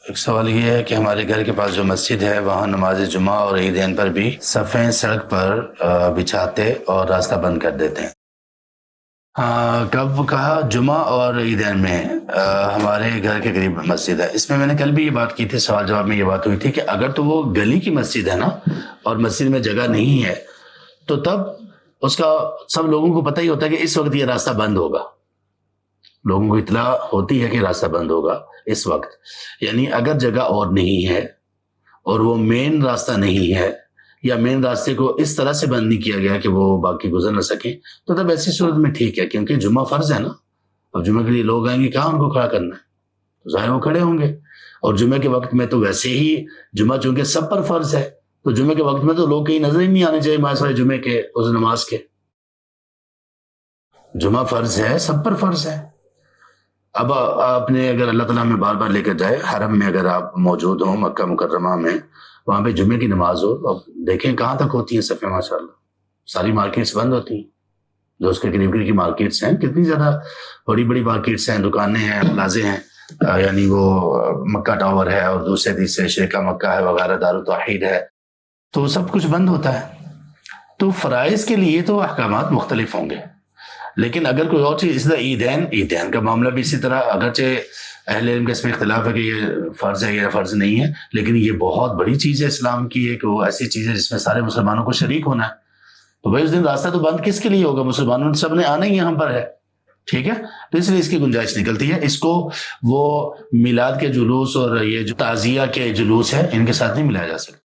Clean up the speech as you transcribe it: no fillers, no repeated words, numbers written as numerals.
ایک سوال یہ ہے کہ ہمارے گھر کے پاس جو مسجد ہے وہاں نماز جمعہ اور عیدین پر بھی صفیں سڑک پر بچھاتے اور راستہ بند کر دیتے ہیں۔ ہاں، کب کہا؟ جمعہ اور عیدین میں ہمارے گھر کے قریب مسجد ہے۔ اس میں نے کل بھی یہ بات کی تھی، سوال جواب میں یہ بات ہوئی تھی کہ اگر تو وہ گلی کی مسجد ہے نا اور مسجد میں جگہ نہیں ہے تو تب اس کا سب لوگوں کو پتہ ہی ہوتا ہے کہ اس وقت یہ راستہ بند ہوگا، لوگوں کو اطلاع ہوتی ہے کہ راستہ بند ہوگا اس وقت۔ یعنی اگر جگہ اور نہیں ہے اور وہ مین راستہ نہیں ہے یا مین راستے کو اس طرح سے بند نہیں کیا گیا کہ وہ باقی گزر نہ سکیں تو تب ایسی صورت میں ٹھیک ہے، کیونکہ جمعہ فرض ہے نا۔ اب جمعہ کے لیے لوگ آئیں گے، کہاں ان کو کھڑا کرنا ہے؟ تو ظاہر وہ کھڑے ہوں گے، اور جمعہ کے وقت میں تو ویسے ہی جمعہ چونکہ سب پر فرض ہے تو جمعہ کے وقت میں تو لوگ کہیں نظر ہی نہیں آنے چاہیے ماسوائے جمعے کے اس نماز کے۔ جمعہ فرض ہے، سب پر فرض ہے۔ اب آپ نے اگر اللہ تعالیٰ میں بار بار لے کر جائے، حرم میں اگر آپ موجود ہوں مکہ مکرمہ میں، وہاں پہ جمعے کی نماز ہو، اب دیکھیں کہاں تک ہوتی ہیں صفیں، ماشاءاللہ ساری مارکیٹس بند ہوتی ہیں جو اس کے قریب قریب کی مارکیٹس ہیں، کتنی زیادہ بڑی بڑی مارکیٹس ہیں، دکانیں ہیں، پلازے ہیں، یعنی وہ مکہ ٹاور ہے اور دوسرے تیسرے شیخا مکہ ہے وغیرہ، دارالتوحید ہے، تو سب کچھ بند ہوتا ہے۔ تو فرائض کے لیے تو احکامات مختلف ہوں گے، لیکن اگر کوئی اور چیز، اس طرح عیدین کا معاملہ بھی اسی طرح، اگرچہ اہل علم کا اس میں اختلاف ہے کہ یہ فرض ہے یا فرض نہیں ہے، لیکن یہ بہت بڑی چیز ہے اسلام کی، ایک وہ ایسی چیز ہے جس میں سارے مسلمانوں کو شریک ہونا ہے۔ تو بھائی اس دن راستہ تو بند کس کے لیے ہوگا؟ مسلمانوں سب نے آنا ہی یہاں پر ہے، ٹھیک ہے؟ تو اس لیے اس کی گنجائش نکلتی ہے۔ اس کو وہ میلاد کے جلوس اور یہ جو تعزیہ کے جلوس ہے ان کے ساتھ نہیں ملایا جا سکتا۔